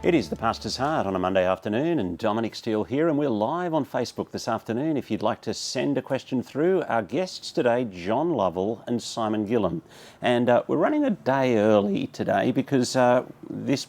It is the Pastor's Heart on a Monday afternoon, and Dominic Steele here, and we're live on Facebook this afternoon. If you'd like to send a question through, our guests today, John Lovell and Simon Gillham. And we're running a day early today because this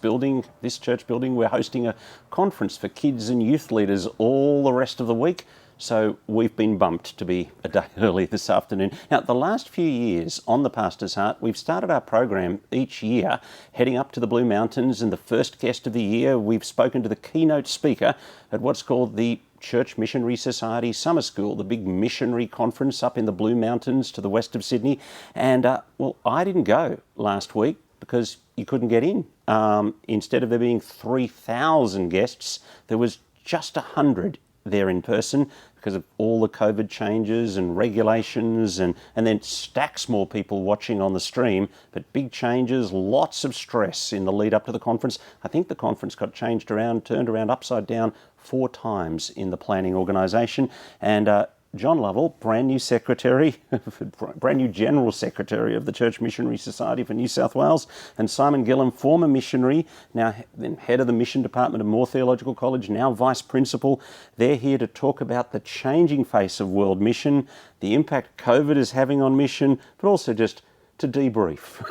church building, we're hosting a conference for kids and youth leaders all the rest of the week. So we've been bumped to be a day early this afternoon. Now, the last few years on the Pastor's Heart, we've started our program each year heading up to the Blue Mountains, and the first guest of the year, we've spoken to the keynote speaker at what's called the Church Missionary Society Summer School, the big missionary conference up in the Blue Mountains to the west of Sydney. And, I didn't go last week because you couldn't get in. Instead of there being 3,000 guests, there was just 100 there in person because of all the COVID changes and regulations, and then stacks more people watching on the stream, but big changes, lots of stress in the lead up to the conference. I think the conference got turned around upside down 4 times in the planning organisation. And John Lovell, brand new General Secretary of the Church Missionary Society for New South Wales, and Simon Gillham, former missionary, now then head of the mission department of Moore Theological College, now vice principal. They're here to talk about the changing face of world mission, the impact COVID is having on mission, but also just to debrief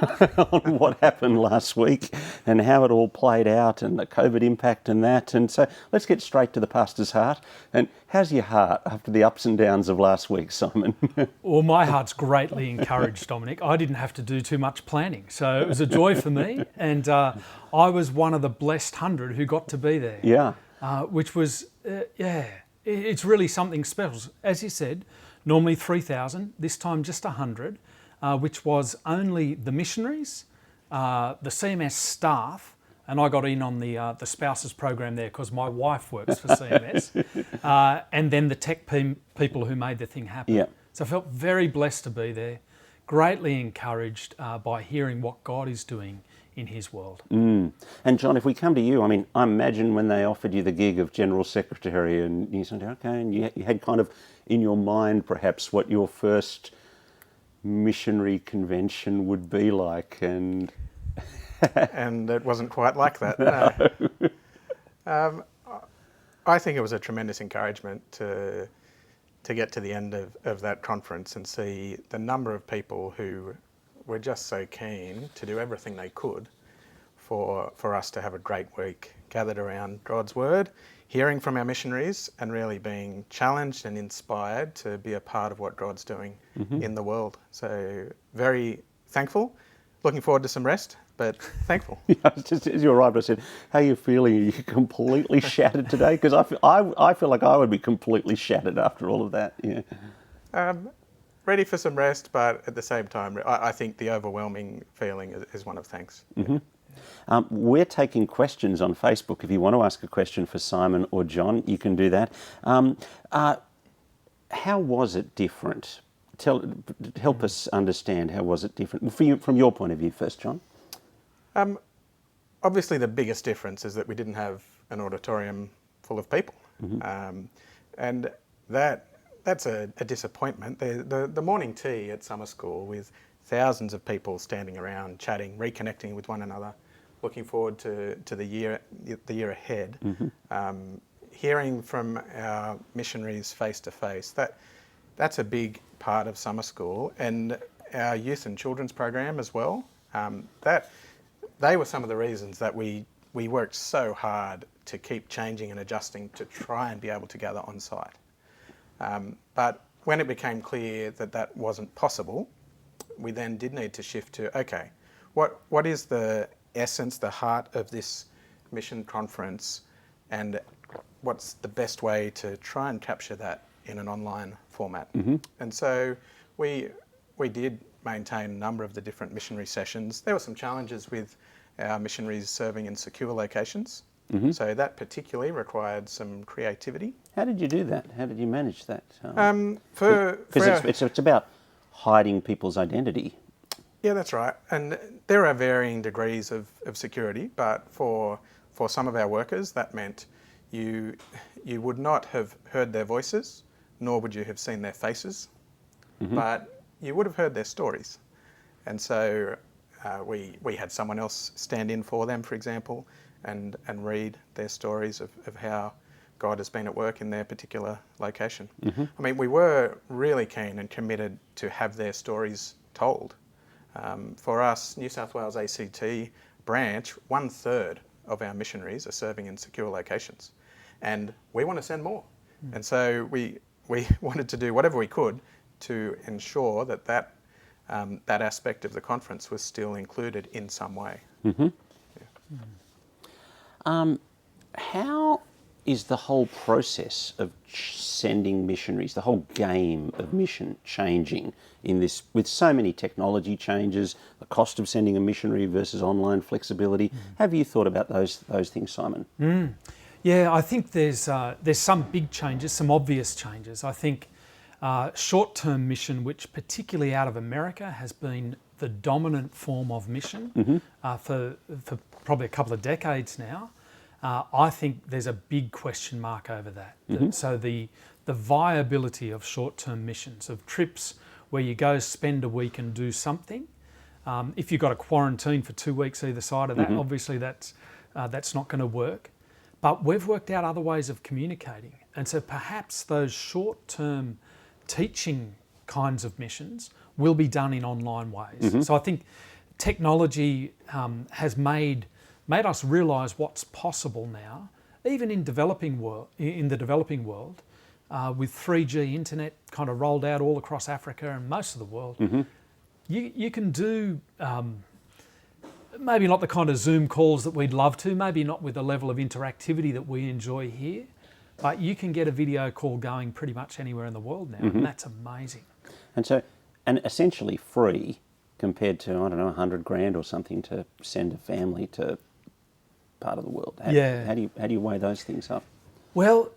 on what happened last week and how it all played out and the COVID impact and that. And so let's get straight to the Pastor's Heart. And how's your heart after the ups and downs of last week, Simon? Well, my heart's greatly encouraged, Dominic. I didn't have to do too much planning, so it was a joy for me. And I was one of the blessed 100 who got to be there. Yeah. Which was, it's really something special. As you said, normally 3,000, this time just 100. Which was only the missionaries, the CMS staff, and I got in on the spouses program there because my wife works for CMS, and then the tech people who made the thing happen. Yeah. So I felt very blessed to be there, greatly encouraged by hearing what God is doing in his world. And John, if we come to you, I imagine when they offered you the gig of General Secretary and you said, okay, and you had kind of in your mind perhaps what your first missionary convention would be like, and it wasn't quite like that. No. I think it was a tremendous encouragement to get to the end of that conference and see the number of people who were just so keen to do everything they could for us to have a great week gathered around God's Word, hearing from our missionaries and really being challenged and inspired to be a part of what God's doing in the world. So very thankful, looking forward to some rest, but thankful. Just as you arrived, I said, how are you feeling? Are you completely shattered today? Because I feel like I would be completely shattered after all of that. Yeah. Ready for some rest, but at the same time, I think the overwhelming feeling is one of thanks. Mm-hmm. We're taking questions on Facebook. If you want to ask a question for Simon or John, you can do that. How was it different? Help us understand, how was it different? From your point of view first, John. Obviously, the biggest difference is that we didn't have an auditorium full of people. And that's a disappointment. The morning tea at summer school with thousands of people standing around, chatting, reconnecting with one another, looking forward to the year ahead, hearing from our missionaries face to face. That's a big part of summer school, and our youth and children's program as well. They were some of the reasons that we worked so hard to keep changing and adjusting to try and be able to gather on site. But when it became clear that wasn't possible, we then did need to shift to, okay, what is the essence, the heart of this mission conference, and what's the best way to try and capture that in an online format? And so we did maintain a number of the different missionary sessions. There were some challenges with our missionaries serving in secure locations. So that particularly required some creativity. How did you do that? How did you manage that? Because it's about hiding people's identity. Yeah, that's right. And there are varying degrees of security, but for some of our workers, that meant you would not have heard their voices, nor would you have seen their faces, but you would have heard their stories. And so we had someone else stand in for them, for example, and read their stories of how God has been at work in their particular location. I mean, we were really keen and committed to have their stories told. For us, New South Wales ACT branch, 1/3 of our missionaries are serving in secure locations, and we want to send more. And so we wanted to do whatever we could to ensure that aspect of the conference was still included in some way. How is the whole process of sending missionaries, the whole game of mission, changing in this, with so many technology changes, the cost of sending a missionary versus online flexibility? Have you thought about those things, Simon? Yeah, I think there's some big changes, some obvious changes. I think short-term mission, which particularly out of America has been the dominant form of mission for probably a couple of decades now. I think there's a big question mark over that. So the viability of short-term missions, of trips where you go spend a week and do something. If you've got a quarantine for 2 weeks either side of that, obviously that's not going to work. But we've worked out other ways of communicating. And so perhaps those short-term teaching kinds of missions will be done in online ways. So I think technology has made us realise what's possible now, even in the developing world, with 3G internet kind of rolled out all across Africa and most of the world. You can do maybe not the kind of Zoom calls that we'd love to, maybe not with the level of interactivity that we enjoy here, but you can get a video call going pretty much anywhere in the world now, and that's amazing. And essentially free compared to, I don't know, $100,000 or something to send a family to part of the world. How do you weigh those things up? Well,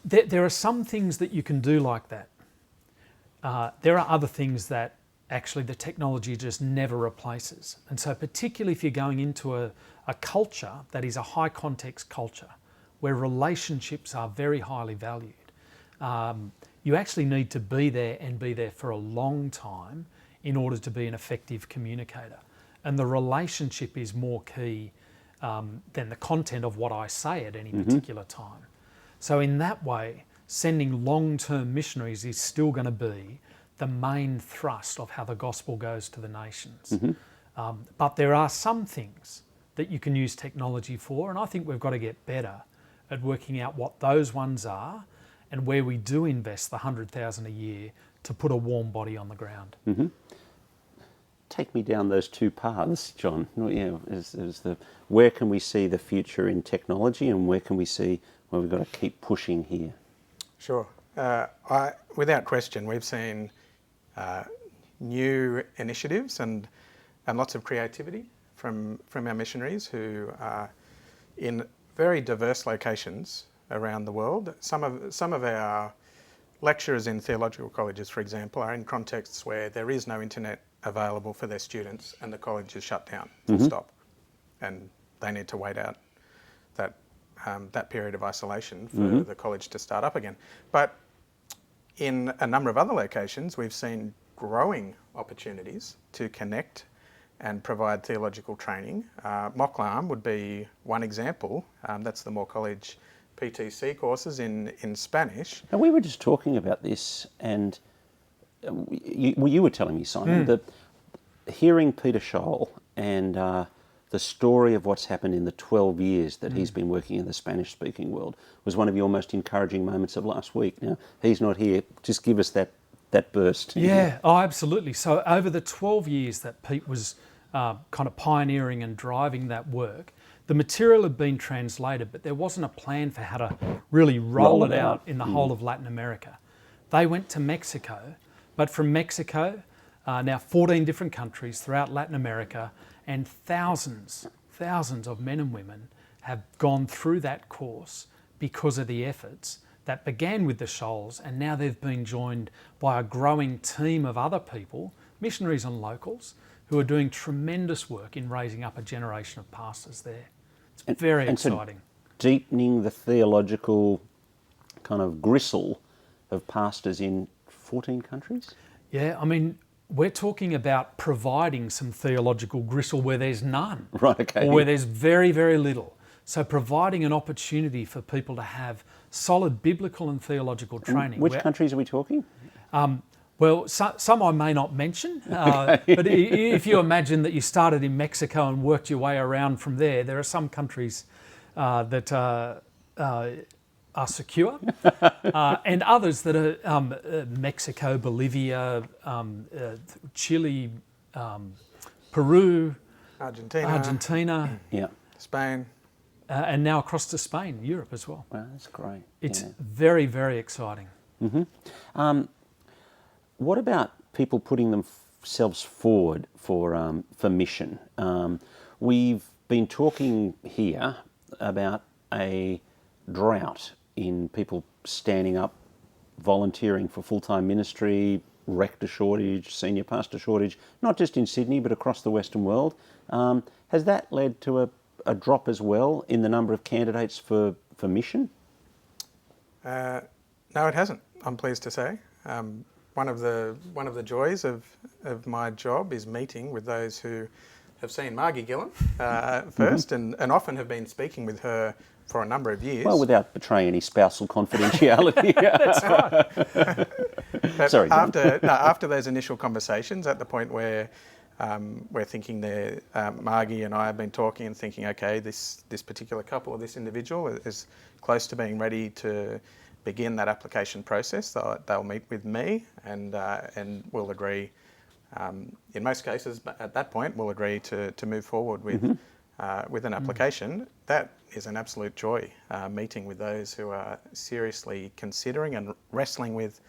there are some things that you can do like that. There are other things that actually the technology just never replaces. And so particularly if you're going into a culture that is a high context culture, where relationships are very highly valued, you actually need to be there and be there for a long time in order to be an effective communicator. And the relationship is more key than the content of what I say at any particular time. So in that way, sending long-term missionaries is still going to be the main thrust of how the gospel goes to the nations. But there are some things that you can use technology for, and I think we've got to get better at working out what those ones are and where we do invest the $100,000 a year to put a warm body on the ground. Take me down those two paths, John. Where can we see the future in technology, and where can we see where we've got to keep pushing here? Sure. Without question, we've seen new initiatives and lots of creativity from our missionaries who are in very diverse locations around the world. Some of our lecturers in theological colleges, for example, are in contexts where there is no internet available for their students and the college is shut down, full stop, and they need to wait out that period of isolation for the college to start up again. But in a number of other locations, we've seen growing opportunities to connect and provide theological training. Moklam would be one example. That's the Moore College PTC courses in Spanish. And we were just talking about this, and you were telling me, Simon, that hearing Peter Scholl and the story of what's happened in the 12 years that he's been working in the Spanish-speaking world was one of your most encouraging moments of last week. Now, he's not here. Just give us that burst. Yeah, oh, absolutely. So over the 12 years that Pete was kind of pioneering and driving that work, the material had been translated, but there wasn't a plan for how to really roll it out in the whole of Latin America. They went to Mexico, but from Mexico, now 14 different countries throughout Latin America, and thousands of men and women have gone through that course because of the efforts that began with the Scholls, and now they've been joined by a growing team of other people, missionaries and locals, who are doing tremendous work in raising up a generation of pastors there. It's very exciting. So deepening the theological kind of gristle of pastors in 14 countries? Yeah, I mean, we're talking about providing some theological gristle where there's none. Right, okay. Or where there's very, very little. So providing an opportunity for people to have solid biblical and theological training. Which countries are we talking? Well, some I may not mention, but if you imagine that you started in Mexico and worked your way around from there are some countries that are secure, and others that are Mexico, Bolivia, Chile, Peru, Argentina, yeah, Spain, and now across to Spain, Europe as well. Wow, that's great. It's very, very exciting. Mm-hmm. What about people putting themselves forward for mission? We've been talking here about a drought in people standing up, volunteering for full-time ministry, rector shortage, senior pastor shortage, not just in Sydney but across the Western world. Has that led to a drop as well in the number of candidates for mission? No, it hasn't, I'm pleased to say. One of the joys of my job is meeting with those who have seen Margie Gillham first, and often have been speaking with her for a number of years. Well, without betraying any spousal confidentiality. That's right. Sorry. After those initial conversations, at the point where we're thinking there, Margie and I have been talking and thinking, okay, this particular couple or this individual is close to being ready to begin that application process. They'll meet with me and we'll agree. In most cases, at that point, we'll agree to move forward with an application. That is an absolute joy, meeting with those who are seriously considering and wrestling with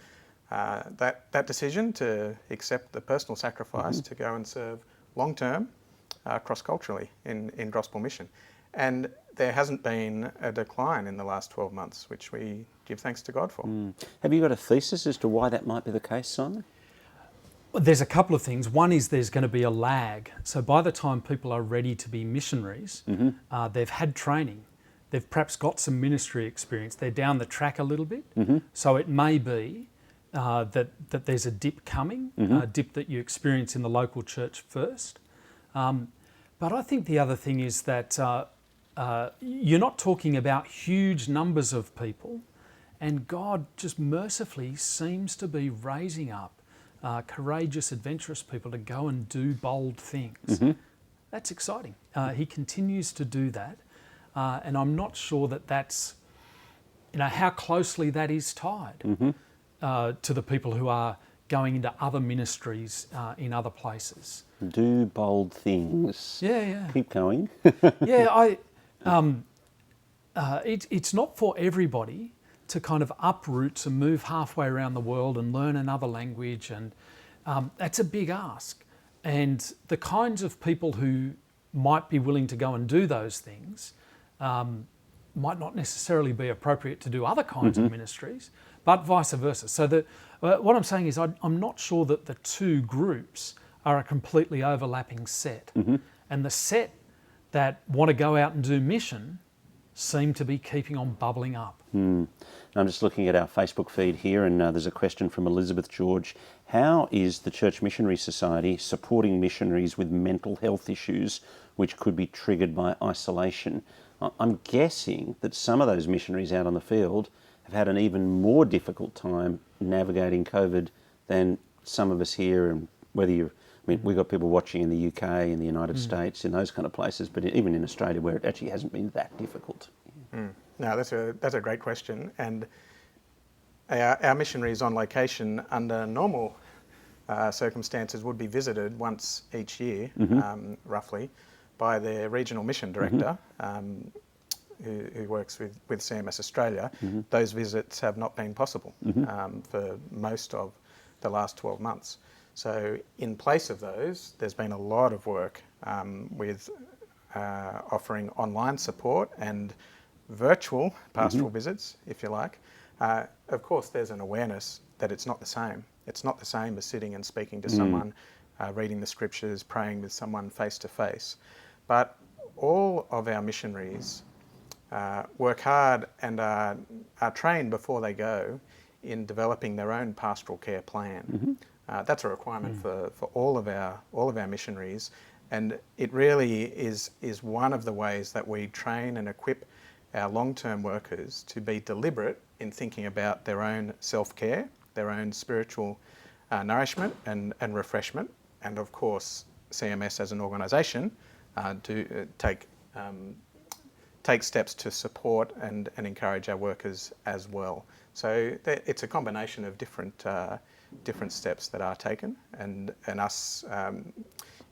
that decision to accept the personal sacrifice to go and serve long-term, cross-culturally in gospel mission. And there hasn't been a decline in the last 12 months, which we give thanks to God for. Have you got a thesis as to why that might be the case, Simon? Well, there's a couple of things. One is there's going to be a lag. So by the time people are ready to be missionaries, they've had training, they've perhaps got some ministry experience, they're down the track a little bit. So it may be that there's a dip coming, a dip that you experience in the local church first. But I think the other thing is that you're not talking about huge numbers of people, and God just mercifully seems to be raising up courageous, adventurous people to go and do bold things. That's exciting. He continues to do that, and I'm not sure that that's, how closely that is tied to the people who are going into other ministries in other places. Do bold things. Yeah. Keep going. Yeah, it's not for everybody to kind of uproot and move halfway around the world and learn another language, and that's a big ask. And the kinds of people who might be willing to go and do those things might not necessarily be appropriate to do other kinds of ministries, but vice versa. So what I'm saying is I'm not sure that the two groups are a completely overlapping set. And the set that want to go out and do mission seem to be keeping on bubbling up. I'm just looking at our Facebook feed here, and there's a question from Elizabeth George. How is the Church Missionary Society supporting missionaries with mental health issues which could be triggered by isolation? I'm guessing that some of those missionaries out on the field have had an even more difficult time navigating COVID than some of us here, and we've got people watching in the UK, in the United States, in those kind of places, but even in Australia where it actually hasn't been that difficult. No, that's a great question, and our missionaries on location under normal circumstances would be visited once each year, roughly, by their regional mission director, who works with CMS Australia. Those visits have not been possible for most of the last 12 months. So in place of those, there's been a lot of work with offering online support and virtual pastoral visits, if you like. Of course, there's an awareness that it's not the same. It's not the same as sitting and speaking to someone, reading the scriptures, praying with someone face to face. But all of our missionaries work hard and are trained before they go in developing their own pastoral care plan. That's a requirement for all of our missionaries, And it really is one of the ways that we train and equip our long-term workers to be deliberate in thinking about their own self-care, their own spiritual nourishment and refreshment, and of course CMS as an organisation to take steps to support and encourage our workers as well. So it's a combination of different steps that are taken, and us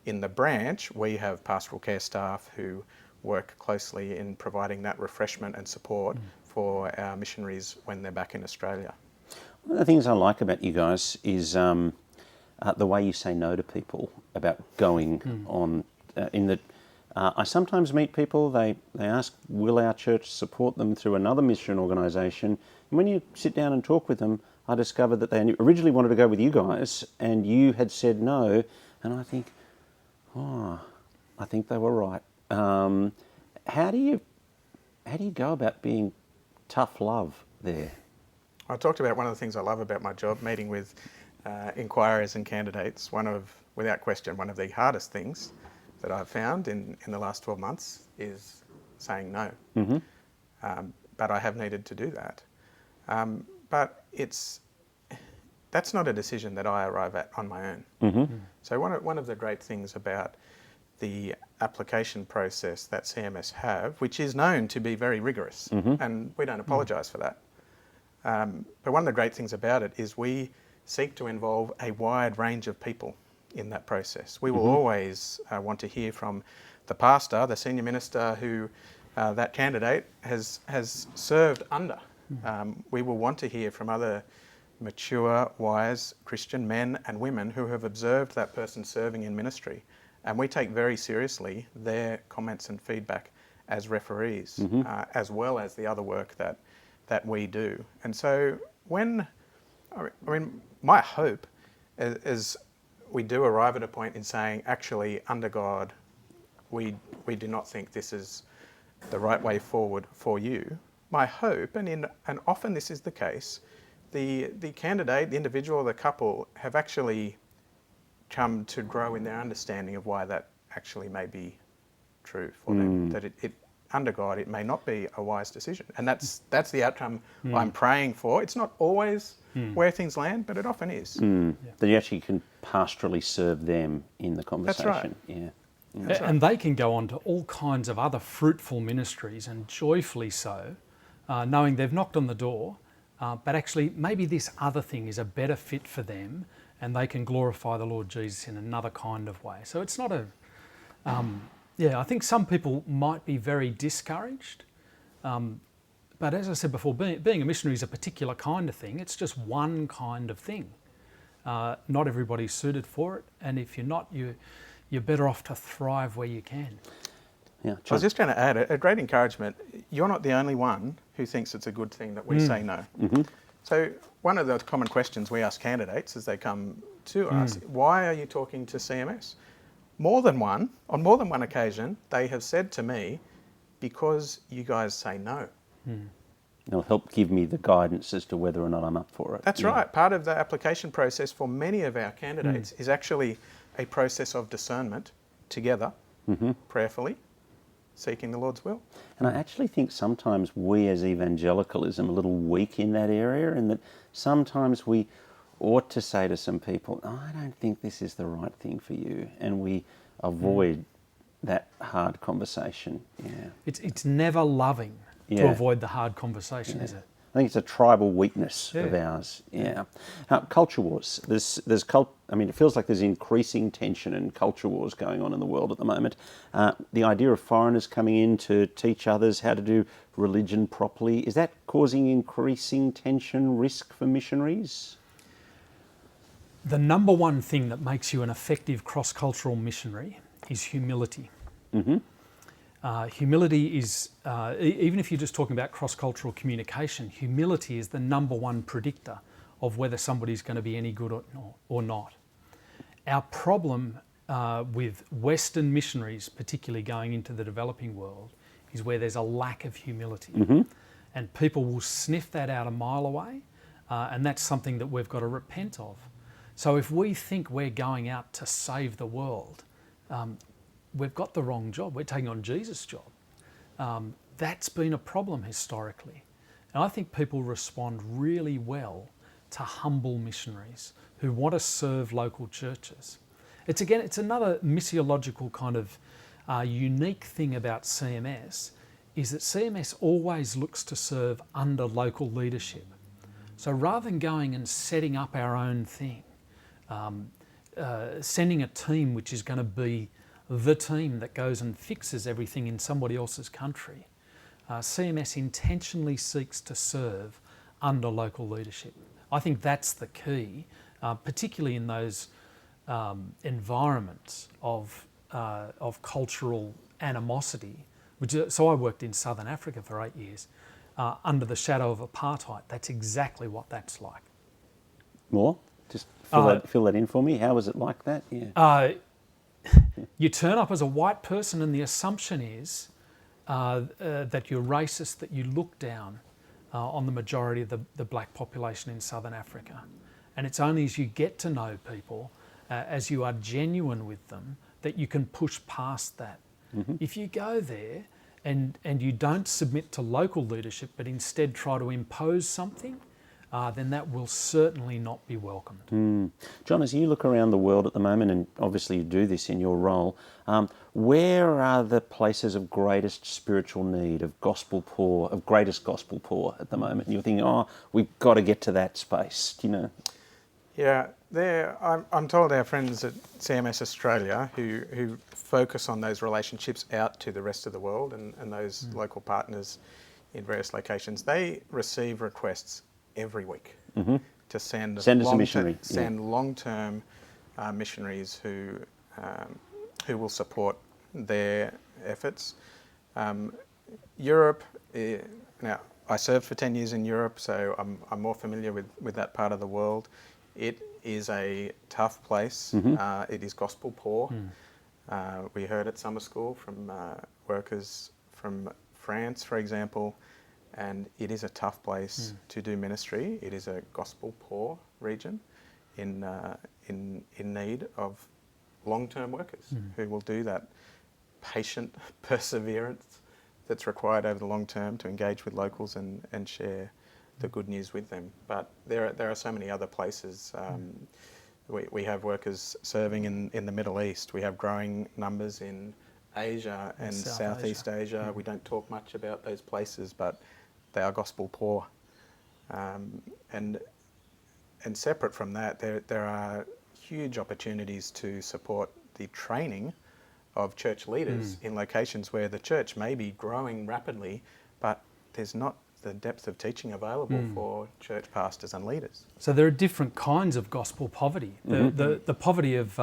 in the branch, we have pastoral care staff who work closely in providing that refreshment and support for our missionaries when they're back in Australia. One of the things I like about you guys is the way you say no to people about going on. In that, I sometimes meet people, they ask, will our church support them through another mission organisation? And when you sit down and talk with them, I discovered that they originally wanted to go with you guys and you had said no. And I think, I think they were right. How do you go about being tough love there? I talked about one of the things I love about my job, meeting with inquirers and candidates. Without question, one of the hardest things that I've found in the last 12 months is saying no. But I have needed to do that. But that's not a decision that I arrive at on my own. So one of the great things about the application process that CMS have, which is known to be very rigorous, and we don't apologise for that. But one of the great things about it is we seek to involve a wide range of people in that process. We will always want to hear from the pastor, the senior minister who that candidate has served under. We will want to hear from other mature, wise Christian men and women who have observed that person serving in ministry. And we take very seriously their comments and feedback as referees, as well as the other work that we do. And so my hope is we do arrive at a point in saying, actually, under God, we do not think this is the right way forward for you. My hope, and often this is the case, the candidate, the individual, the couple have actually come to grow in their understanding of why that actually may be true for them. That it under God, it may not be a wise decision, and that's the outcome I'm praying for. It's not always where things land, but it often is. That you actually can pastorally serve them in the conversation. That's right. Yeah. That's right. And they can go on to all kinds of other fruitful ministries, and joyfully so, knowing they've knocked on the door, but actually maybe this other thing is a better fit for them, and they can glorify the Lord Jesus in another kind of way. So it's not I think some people might be very discouraged, but as I said before, being a missionary is a particular kind of thing. It's just one kind of thing. Not everybody's suited for it, and if you're not, you're better off to thrive where you can. Yeah, I was just going to add a great encouragement. You're not the only one who thinks it's a good thing that we say no. So one of the common questions we ask candidates as they come to us, why are you talking to CMS? On more than one occasion, they have said to me, because you guys say no. It'll help give me the guidance as to whether or not I'm up for it. That's right. Part of the application process for many of our candidates is actually a process of discernment together, prayerfully, seeking the Lord's will. And I actually think sometimes we as evangelicalism are a little weak in that area, and that sometimes we ought to say to some people, I don't think this is the right thing for you, and we avoid that hard conversation. Yeah, It's never loving to avoid the hard conversation, is it? I think it's a tribal weakness of ours. Yeah. Culture wars. It feels like there's increasing tension and culture wars going on in the world at the moment. The idea of foreigners coming in to teach others how to do religion properly, is that causing increasing tension, risk for missionaries? The number one thing that makes you an effective cross-cultural missionary is humility. Humility is, even if you're just talking about cross-cultural communication, humility is the number one predictor of whether somebody's going to be any good or not. Our problem with Western missionaries, particularly going into the developing world, is where there's a lack of humility. And people will sniff that out a mile away, and that's something that we've got to repent of. So if we think we're going out to save the world, we've got the wrong job. We're taking on Jesus' job. That's been a problem historically. And I think people respond really well to humble missionaries who want to serve local churches. It's another missiological kind of unique thing about CMS, is that CMS always looks to serve under local leadership. So rather than going and setting up our own thing, sending a team which is going to be the team that goes and fixes everything in somebody else's country, CMS intentionally seeks to serve under local leadership. I think that's the key, particularly in those environments of cultural animosity. So I worked in Southern Africa for 8 years, under the shadow of apartheid. That's exactly what that's like. More? Just fill that in for me. How was it like that? Yeah. You turn up as a white person and the assumption is that you're racist, that you look down on the majority of the black population in Southern Africa. And it's only as you get to know people, as you are genuine with them, that you can push past that. Mm-hmm. If you go there and you don't submit to local leadership, but instead try to impose something, then that will certainly not be welcomed. John, as you look around the world at the moment, and obviously you do this in your role, where are the places of greatest spiritual need, of greatest gospel poor at the moment? And you're thinking, we've got to get to that space, you know? Yeah, I'm told our friends at CMS Australia who focus on those relationships out to the rest of the world and those local partners in various locations, they receive requests every week to send us a missionary. Send long-term missionaries who will support their efforts. Europe, now I served for 10 years in Europe, so I'm more familiar with that part of the world. It is a tough place. It is gospel poor. We heard at Summer School from workers from France, for example, and it is a tough place to do ministry. It is a gospel poor region in need of long-term workers who will do that patient perseverance that's required over the long term to engage with locals and share the good news with them. But there are so many other places. We have workers serving in the Middle East. We have growing numbers in Asia and Southeast Asia. We don't talk much about those places, but they are gospel poor. And separate from that, there are huge opportunities to support the training of church leaders in locations where the church may be growing rapidly, but there's not the depth of teaching available for church pastors and leaders. So there are different kinds of gospel poverty. The poverty of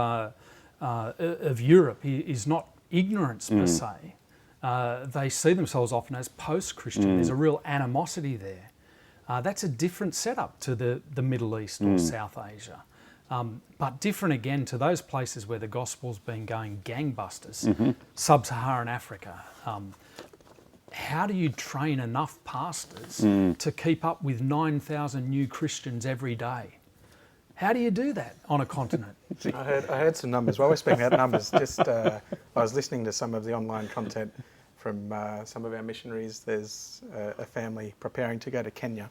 Europe is not ignorance per se. They see themselves often as post-Christian. There's a real animosity there. That's a different setup to the Middle East or South Asia. But different again to those places where the gospel's been going gangbusters. Sub-Saharan Africa. How do you train enough pastors to keep up with 9,000 new Christians every day? How do you do that on a continent? I heard some numbers. While we're speaking about numbers, I was listening to some of the online content from some of our missionaries. There's a family preparing to go to Kenya.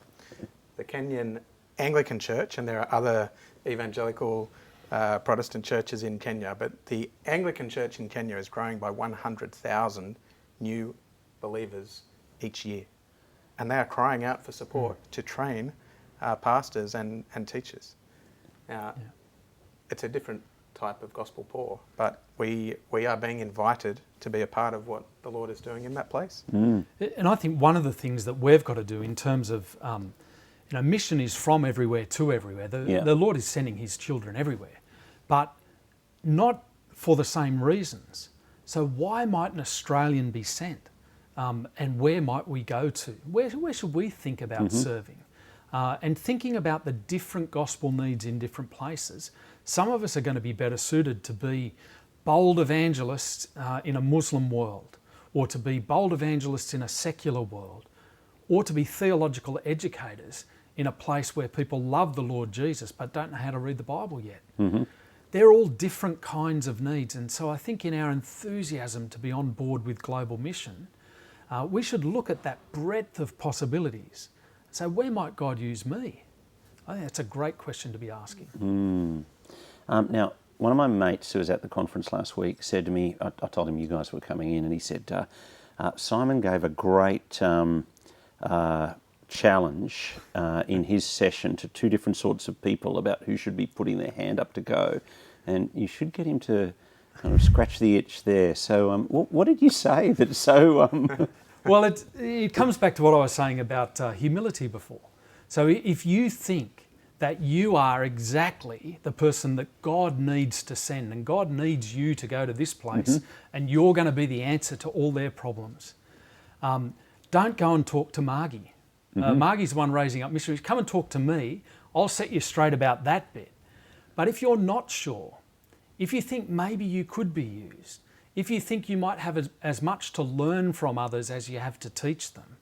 The Kenyan Anglican Church, and there are other evangelical Protestant churches in Kenya, but the Anglican Church in Kenya is growing by 100,000 new believers each year. And they are crying out for support to train pastors and teachers. Now, it's a different type of gospel poor, but we are being invited to be a part of what the Lord is doing in that place. And I think one of the things that we've got to do in terms of, mission is from everywhere to everywhere. The Lord is sending his children everywhere, but not for the same reasons. So why might an Australian be sent? And where might we go to? Where should we think about serving? And thinking about the different gospel needs in different places. Some of us are going to be better suited to be bold evangelists in a Muslim world, or to be bold evangelists in a secular world, or to be theological educators in a place where people love the Lord Jesus but don't know how to read the Bible yet. they're all different kinds of needs. And so I think in our enthusiasm to be on board with global mission, we should look at that breadth of possibilities. So where might God use me? I think that's a great question to be asking. Now, one of my mates who was at the conference last week said to me, I told him you guys were coming in, and he said, Simon gave a great challenge in his session to two different sorts of people about who should be putting their hand up to go. And you should get him to kind of scratch the itch there. So what did you say that's so... Well, it comes back to what I was saying about humility before. So if you think that you are exactly the person that God needs to send, and God needs you to go to this place, and you're going to be the answer to all their problems, don't go and talk to Margie. Margie's the one raising up missionaries. Come and talk to me. I'll set you straight about that bit. But if you're not sure, if you think maybe you could be used, if you think you might have as much to learn from others as you have to teach them,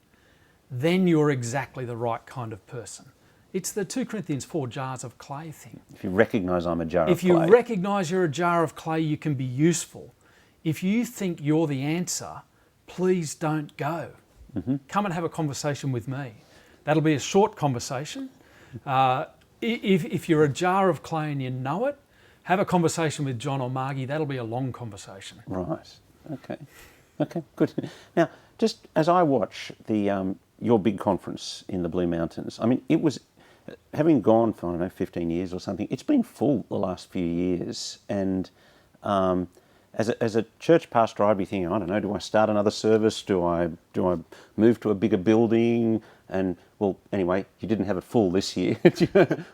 then you're exactly the right kind of person. It's the 2 Corinthians 4 jars of clay thing. If you recognise I'm a jar of clay. If you recognise you're a jar of clay, you can be useful. If you think you're the answer, please don't go. Come and have a conversation with me. That'll be a short conversation. If you're a jar of clay and you know it, have a conversation with John or Margie. That'll be a long conversation. Right. Okay, good. Now, just as I watch your big conference in the Blue Mountains, I mean, it was, having gone for, I don't know, 15 years or something, it's been full the last few years. And as a church pastor, I'd be thinking, I don't know, do I start another service? Do I move to a bigger building? And, well, anyway, you didn't have it full this year.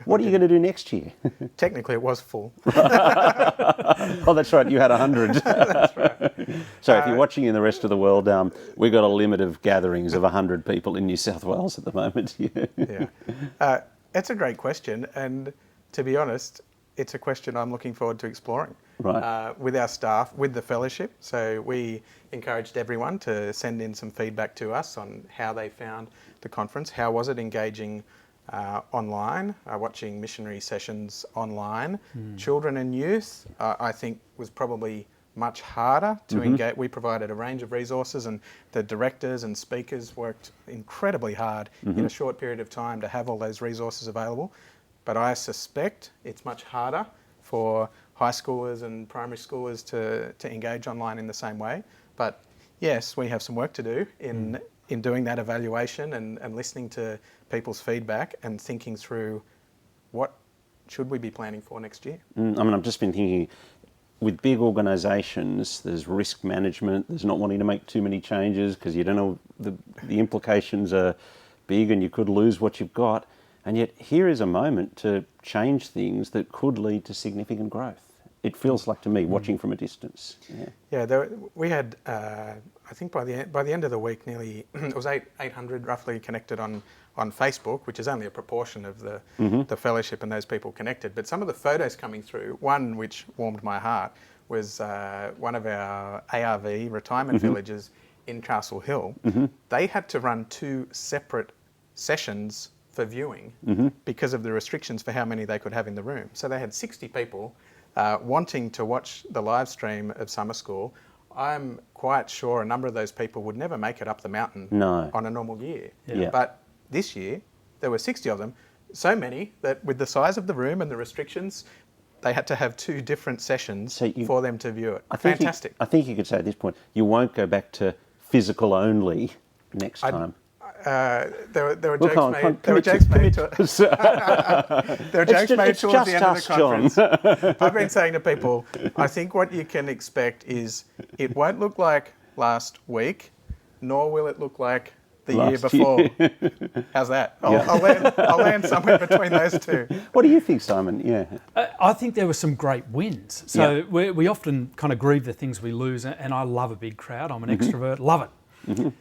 What are you going to do next year? Technically, it was full. Oh, that's right, you had 100. That's right. So if you're watching in the rest of the world, we've got a limit of gatherings of 100 people in New South Wales at the moment. Yeah. It's a great question, and to be honest, it's a question I'm looking forward to exploring with our staff, with the fellowship. So we encouraged everyone to send in some feedback to us on how they found the conference. How was it engaging online, watching missionary sessions online? Children and youth, I think, was probably much harder to engage. We provided a range of resources, and the directors and speakers worked incredibly hard in a short period of time to have all those resources available. But I suspect it's much harder for high schoolers and primary schoolers to engage online in the same way. But yes, we have some work to do in doing that evaluation and listening to people's feedback and thinking through what should we be planning for next year. I mean, I've just been thinking, with big organisations, there's risk management, there's not wanting to make too many changes because you don't know the implications are big and you could lose what you've got. And yet here is a moment to change things that could lead to significant growth. It feels like to me, watching from a distance. We had, I think by the end of the week, nearly, it was 800 roughly connected on Facebook, which is only a proportion of the fellowship and those people connected. But some of the photos coming through, one which warmed my heart was one of our ARV retirement villages in Castle Hill. They had to run 2 separate sessions for viewing because of the restrictions for how many they could have in the room. So they had 60 people wanting to watch the live stream of Summer School. I'm quite sure a number of those people would never make it up the mountain on a normal year. But this year, there were 60 of them, so many that with the size of the room and the restrictions, they had to have 2 different sessions for them to view it. Fantastic. I think you could say at this point, you won't go back to physical only next time. There were jokes made. There were jokes made towards the end of the conference. I've been saying to people, I think what you can expect is it won't look like last week, nor will it look like the year before. How's that? I'll land somewhere between those two. What do you think, Simon? Yeah, I think there were some great wins. So we often kind of grieve the things we lose, and I love a big crowd. I'm an extrovert, love it.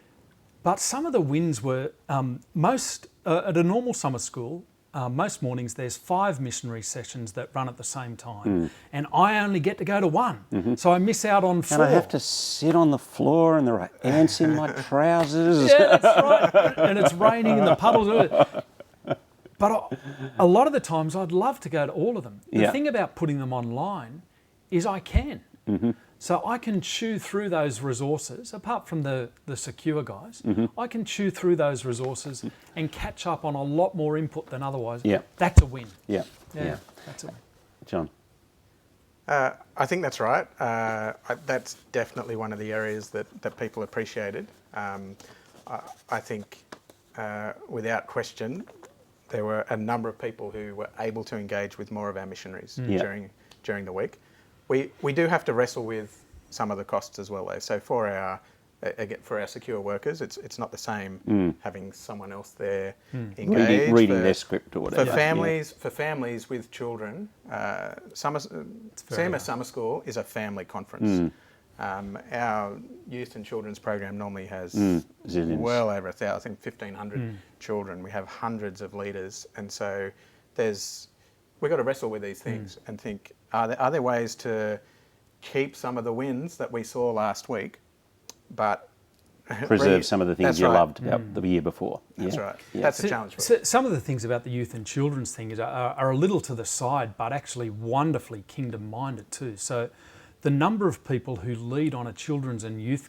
But some of the wins were at a normal summer school, most mornings there's 5 missionary sessions that run at the same time, and I only get to go to 1, so I miss out on 4. And I have to sit on the floor, and there are ants in my trousers. Yeah, that's right. And it's raining in the puddles. But a lot of the times I'd love to go to all of them. The Yeah. thing about putting them online is I can. So I can chew through those resources, apart from the secure guys, I can chew through those resources and catch up on a lot more input than otherwise. Yeah. That's a win. Yeah. That's a win. John. I think that's right. That's definitely one of the areas that people appreciated. I think, without question, there were a number of people who were able to engage with more of our missionaries during the week. We do have to wrestle with some of the costs as well, though. So for our secure workers, it's not the same having someone else there engaged. Reading their script or whatever. For families with children, CMS Summer School is a family conference. Our youth and children's program normally has well over 1,000, 1,500 children. We have hundreds of leaders, and so we've got to wrestle with these things and think, are there ways to keep some of the wins that we saw last week, but preserve some of the things you loved about the year before. That's right. That's a challenge for us. Some of the things about the youth and children's thing are a little to the side, but actually wonderfully kingdom-minded too. So the number of people who lead on a children's and youth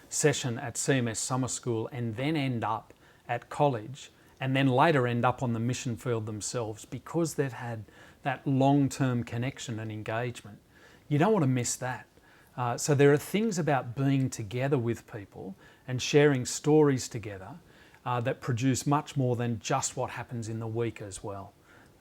session at CMS Summer School and then end up at college and then later end up on the mission field themselves because they've had that long-term connection and engagement. You don't want to miss that. So there are things about being together with people and sharing stories together that produce much more than just what happens in the week as well.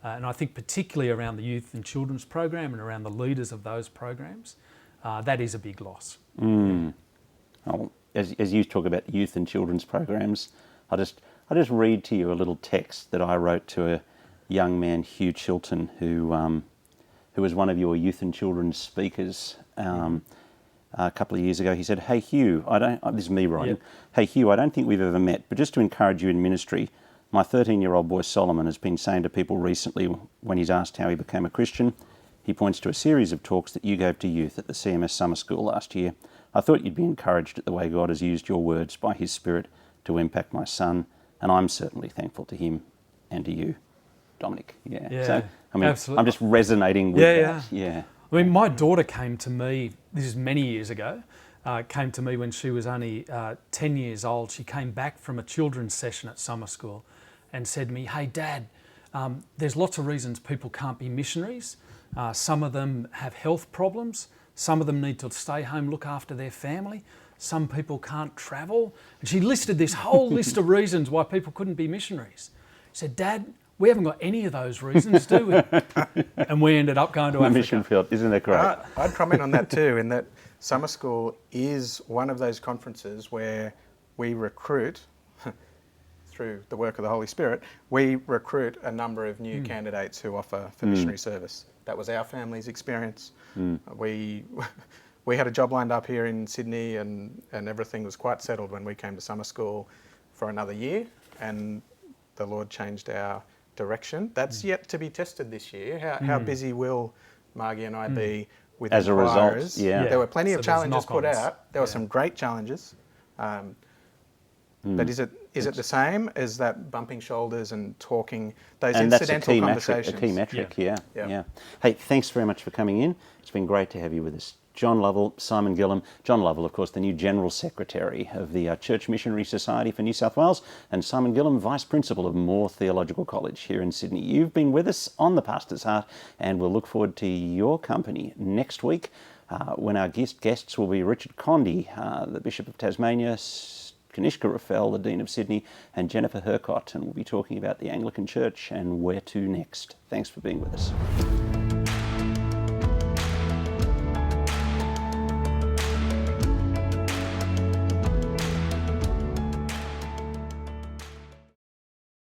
And I think particularly around the youth and children's program and around the leaders of those programs, that is a big loss. Oh, as you talk about youth and children's programs, I just read to you a little text that I wrote to a young man, Hugh Chilton, who was one of your youth and children's speakers a couple of years ago. He said, "Hey Hugh, this is me writing. Hey Hugh, I don't think we've ever met, but just to encourage you in ministry, my 13-year-old boy Solomon has been saying to people recently when he's asked how he became a Christian, he points to a series of talks that you gave to youth at the CMS Summer School last year. I thought you'd be encouraged at the way God has used your words by His Spirit to impact my son, and I'm certainly thankful to him and to you, Dominic." So, I mean, absolutely. I'm just resonating with that. Yeah. I mean, my daughter came to me, this is many years ago, came to me when she was only 10 years old. She came back from a children's session at summer school and said to me, "Hey Dad, there's lots of reasons people can't be missionaries. Some of them have health problems. Some of them need to stay home, look after their family. Some people can't travel." And she listed this whole list of reasons why people couldn't be missionaries. She said, "Dad, we haven't got any of those reasons, do we?" And we ended up going to Africa. Mission field, isn't that great? I'd comment on that too, in that summer school is one of those conferences where we recruit, through the work of the Holy Spirit, we recruit a number of new candidates who offer for missionary service. That was our family's experience. We had a job lined up here in Sydney, and everything was quite settled when we came to summer school for another year, and the Lord changed our direction. That's yet to be tested this year. How busy will Margie and I be with as inquirers? A result? There were plenty of there's challenges put knock-ons. out. There were some great challenges. But is it the same as that bumping shoulders and talking, those and incidental that's conversations? a key metric, Yeah. yeah. Hey, thanks very much for coming in. It's been great to have you with us. John Lovell, Simon Gillham. John Lovell, of course, the new General Secretary of the Church Missionary Society for New South Wales, and Simon Gillham, Vice Principal of Moore Theological College here in Sydney. You've been with us on The Pastor's Heart, and we'll look forward to your company next week when our guests will be Richard Condy, the Bishop of Tasmania, Kanishka Raffel, the Dean of Sydney, and Jennifer Hercott, and we'll be talking about the Anglican Church and where to next. Thanks for being with us.